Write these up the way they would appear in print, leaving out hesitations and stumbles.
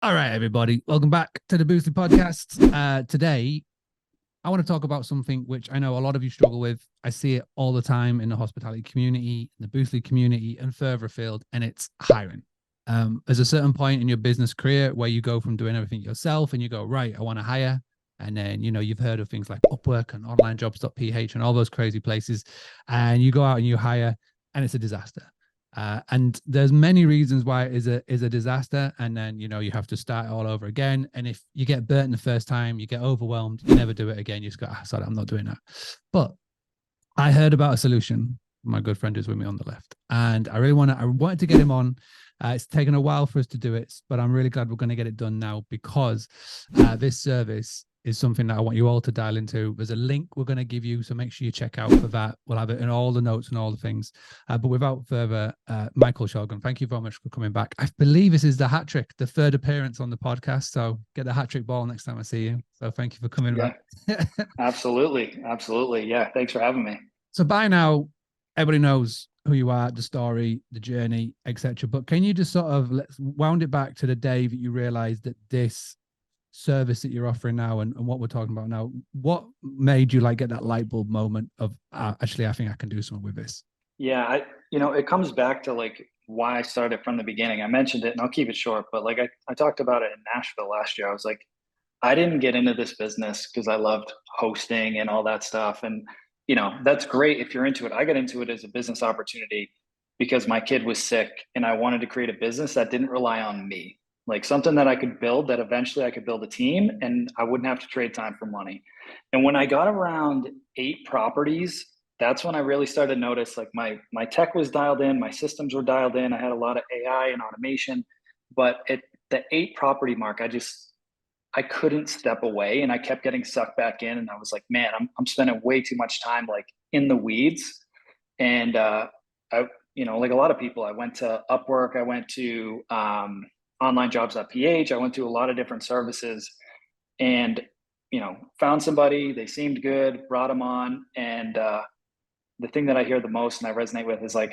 All right, everybody. Welcome back to the Boostly Podcast. Today, I want to talk about something which I know a lot of you struggle with. I see it all the time in the hospitality community, in the Boostly community, and further afield, and it's hiring. There's a certain point in your business career where you go from doing everything yourself and you go, right, I want to hire. And then, you've heard of things like Upwork and onlinejobs.ph and all those crazy places. And you go out and you hire, and it's a disaster. And there's many reasons why it is a disaster, and then you have to start all over again. And if you get burnt the first time, you get overwhelmed, you never do it again. You just go, sorry, I'm not doing that. But I heard about a solution. My good friend is with me on the left, and I wanted to get him on. It's taken a while for us to do it, but I'm really glad we're going to get it done now because this service is something that I want you all to dial into. There's a link we're going to give you, so make sure you check out for that. We'll have it in all the notes and all the things. But without further, Michael Sjogren, thank you very much for coming back. I believe this is the hat trick, the third appearance on the podcast. So get the hat trick ball next time I see you. So thank you for coming Yeah, back. absolutely. Absolutely. Yeah. Thanks for having me. So by now, everybody knows who you are, the story, the journey, etc. But can you just sort of let's wound it back to the day that you realized that this service that you're offering now and what we're talking about now, what made you like get that light bulb moment of actually, I think I can do something with this? Yeah. It comes back to like why I started from the beginning. I mentioned it and I'll keep it short, but like I talked about it in Nashville last year. I was like, I didn't get into this business because I loved hosting and all that stuff. And, that's great if you're into it. I got into it as a business opportunity because my kid was sick and I wanted to create a business that didn't rely on me, like something that I could build that eventually I could build a team and I wouldn't have to trade time for money. And when I got around 8 properties, that's when I really started to notice like my tech was dialed in, my systems were dialed in. I had a lot of AI and automation, but at the 8 property mark, I couldn't step away and I kept getting sucked back in. And I was like, man, I'm spending way too much time like in the weeds. And like a lot of people, I went to Upwork, I went to onlinejobs.ph, I went to a lot of different services and, found somebody, they seemed good, brought them on. And the thing that I hear the most and I resonate with is like,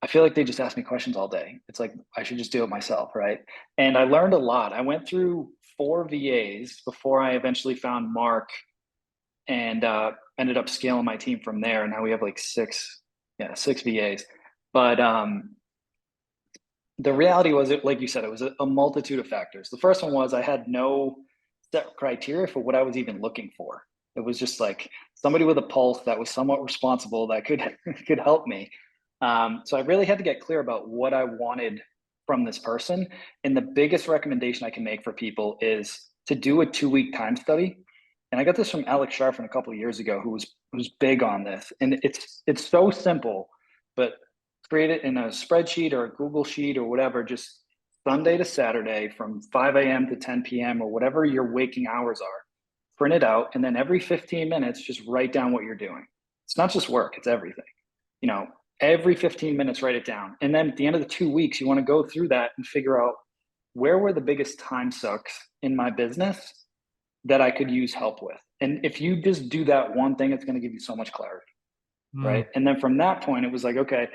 I feel like they just ask me questions all day. It's like I should just do it myself, right? And I learned a lot. I went through 4 VAs before I eventually found Mark and ended up scaling my team from there. And now we have like six VAs. But the reality was, it like you said, it was a multitude of factors. The first one was I had no set criteria for what I was even looking for. It was just like somebody with a pulse that was somewhat responsible that could could help me. So I really had to get clear about what I wanted from this person. And the biggest recommendation I can make for people is to do a 2 week time study. And I got this from Alex Sharfin a couple of years ago, who's big on this. And it's so simple, but create it in a spreadsheet or a Google sheet or whatever, just Sunday to Saturday from 5 a.m. to 10 p.m. or whatever your waking hours are. Print it out. And then every 15 minutes, just write down what you're doing. It's not just work, it's everything. You know, every 15 minutes, write it down. And then at the end of the 2 weeks, you want to go through that and figure out where were the biggest time sucks in my business that I could use help with. And if you just do that one thing, it's going to give you so much clarity. Mm. Right. And then from that point, it was like, okay,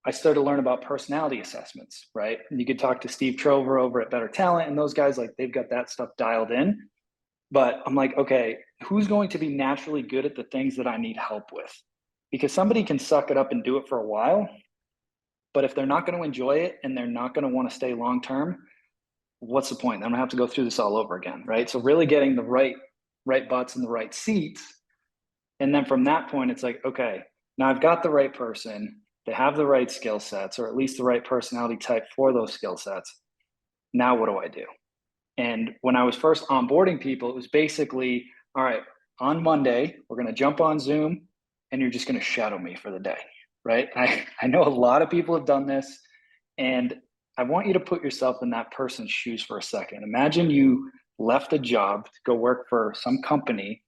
I started to learn about personality assessments, right? And you could talk to Steve Trover over at Better Talent and those guys, like they've got that stuff dialed in. But I'm like, okay, who's going to be naturally good at the things that I need help with? Because somebody can suck it up and do it for a while, but if they're not going to enjoy it and they're not going to want to stay long term, what's the point? I'm gonna have to go through this all over again, right? So really getting the right butts in the right seats, and then from that point, it's like, okay, now I've got the right person. They have the right skill sets, or at least the right personality type for those skill sets. Now what do I do? And when I was first onboarding people, it was basically, all right, on Monday, we're going to jump on Zoom and you're just going to shadow me for the day, right? I know a lot of people have done this. And I want you to put yourself in that person's shoes for a second. Imagine you left a job to go work for some company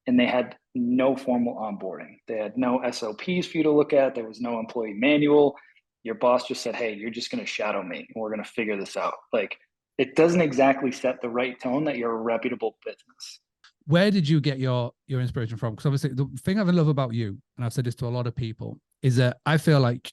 and they had no formal onboarding. They had no SOPs for you to look at. There was no employee manual. Your boss just said, hey, you're just going to shadow me and we're going to figure this out. Like, it doesn't exactly set the right tone that you're a reputable business. Where did you get your inspiration from? Because obviously the thing I love about you, and I've said this to a lot of people, is that I feel like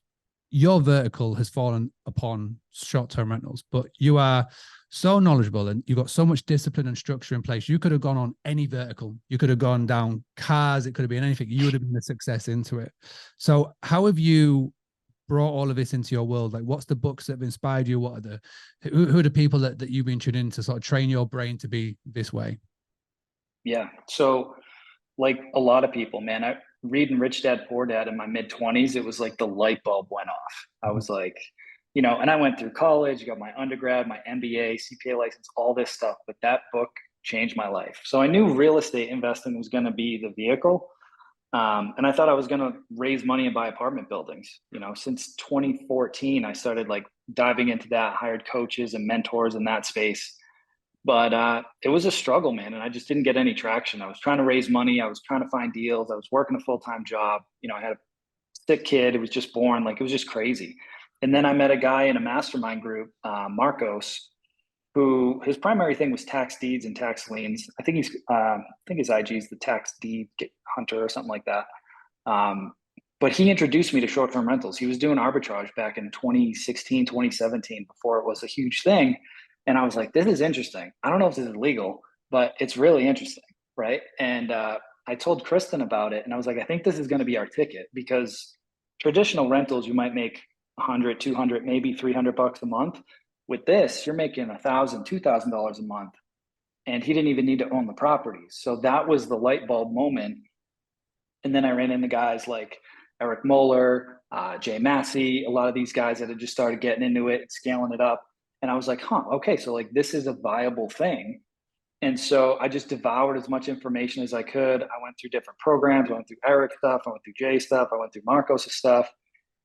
your vertical has fallen upon short-term rentals, but you are so knowledgeable and you've got so much discipline and structure in place. You could have gone on any vertical. You could have gone down cars. It could have been anything. You would have been a success into it. So how have you brought all of this into your world? Like, what's the books that have inspired you? What are who are the people that you've been tuned in to sort of train your brain to be this way? Yeah. So like a lot of people, man, I reading Rich Dad Poor Dad in my mid 20s, it was like the light bulb went off. I was like, and I went through college, got my undergrad, my MBA, CPA license, all this stuff. But that book changed my life. So I knew real estate investing was going to be the vehicle. And I thought I was going to raise money and buy apartment buildings. Since 2014, I started like diving into that, hired coaches and mentors in that space. But it was a struggle, man. And I just didn't get any traction. I was trying to raise money. I was trying to find deals. I was working a full-time job. I had a sick kid. It was just born. Like, it was just crazy. And then I met a guy in a mastermind group, Marcos, who his primary thing was tax deeds and tax liens. I think his IG is the tax deed hunter or something like that. But he introduced me to short-term rentals. He was doing arbitrage back in 2016, 2017, before it was a huge thing. And I was like, this is interesting. I don't know if this is legal, but it's really interesting, right? And I told Kristen about it, and I was like, I think this is going to be our ticket, because traditional rentals, you might make 100, 200, maybe $300 a month. With this, you're making $1,000, $2,000 a month, and he didn't even need to own the properties. So that was the light bulb moment. And then I ran into guys like Eric Moeller, Jay Massey, a lot of these guys that had just started getting into it, scaling it up. And I was like, okay, so like this is a viable thing. And so I just devoured as much information as I could. I went through different programs. I went through Eric stuff. I went through Jay stuff. I went through Marcos' stuff.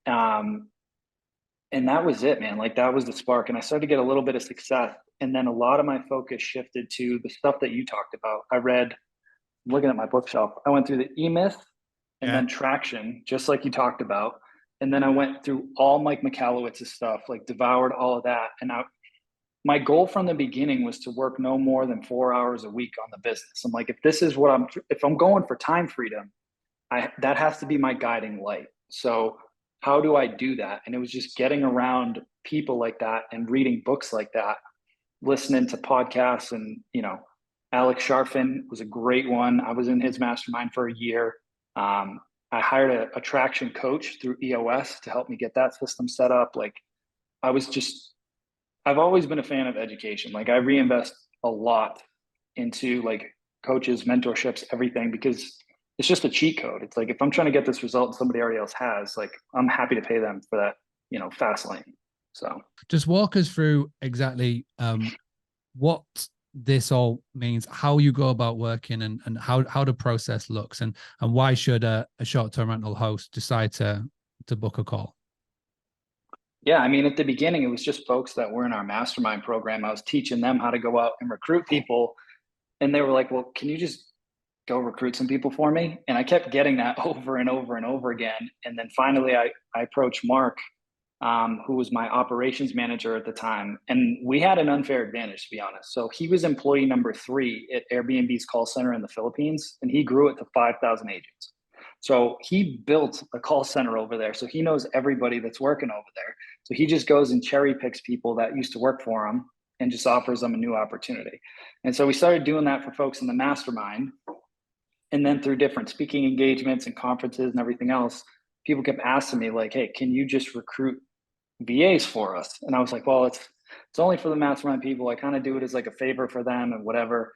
And that was it, man. Like, that was the spark. And I started to get a little bit of success. And then a lot of my focus shifted to the stuff that you talked about. I read, looking at my bookshelf, I went through the E-Myth and then Traction, just like you talked about. And then I went through all Mike Michalowicz's stuff, like devoured all of that. And my goal from the beginning was to work no more than 4 hours a week on the business. I'm like, if I'm going for time freedom, that has to be my guiding light. So how do I do that? And it was just getting around people like that and reading books like that, listening to podcasts. And, Alex Sharfin was a great one. I was in his mastermind for a year. I hired a traction coach through EOS to help me get that system set up. Like, I've always been a fan of education. Like, I reinvest a lot into like coaches, mentorships, everything, because it's just a cheat code. It's like, if I'm trying to get this result and somebody already else has, like, I'm happy to pay them for that, fast lane. So just walk us through exactly what this all means, how you go about working, and how the process looks, and why should a short-term rental host decide to book a call? Yeah, I mean, at the beginning, it was just folks that were in our mastermind program. I was teaching them how to go out and recruit people. And they were like, well, can you just go recruit some people for me? And I kept getting that over and over and over again. And then finally, I approached Mark, who was my operations manager at the time. And we had an unfair advantage, to be honest. So he was employee number 3 at Airbnb's call center in the Philippines, and he grew it to 5,000 agents. So he built a call center over there. So he knows everybody that's working over there. So he just goes and cherry picks people that used to work for him and just offers them a new opportunity. And so we started doing that for folks in the mastermind. And then through different speaking engagements and conferences and everything else, people kept asking me like, hey, can you just recruit VAs for us? And I was like, well, it's only for the mastermind people. I kind of do it as like a favor for them and whatever.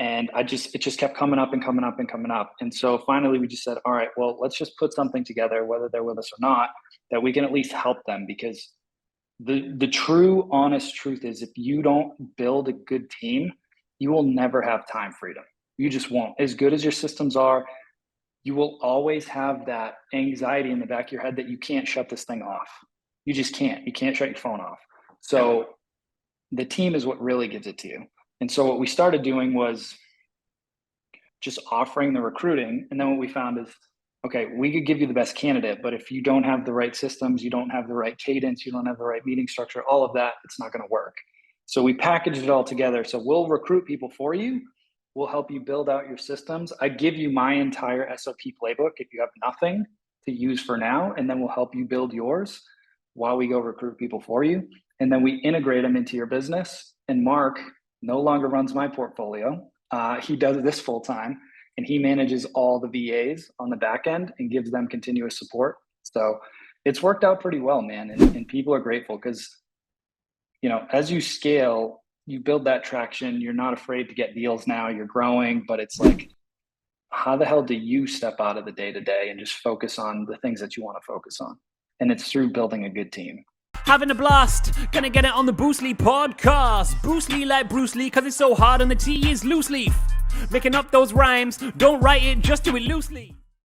And it just kept coming up and coming up and coming up. And so finally we just said, all right, well, let's just put something together, whether they're with us or not, that we can at least help them. Because the true honest truth is, if you don't build a good team, you will never have time freedom. You just won't. As good as your systems are, you will always have that anxiety in the back of your head that you can't shut this thing off. You just can't. You can't shut your phone off. So the team is what really gives it to you. And so what we started doing was just offering the recruiting. And then what we found is, okay, we could give you the best candidate, but if you don't have the right systems, you don't have the right cadence, you don't have the right meeting structure, all of that, it's not going to work. So we packaged it all together. So we'll recruit people for you. We'll help you build out your systems. I give you my entire SOP playbook if you have nothing to use for now, and then we'll help you build yours. while we go recruit people for you. And then we integrate them into your business. And Mark no longer runs my portfolio. He does this full time, and he manages all the VAs on the back end and gives them continuous support. So it's worked out pretty well, man. And people are grateful because, you know, as you scale, you build that traction. You're not afraid to get deals now. You're growing, but it's like, how the hell do you step out of the day-to-day and just focus on the things that you want to focus on? And it's through building a good team. Having a blast, gonna get it on the Bruce Lee podcast. Bruce Lee like Bruce Lee, cause it's so hard and the T is loose leaf. Making up those rhymes, don't write it, just do it loosely.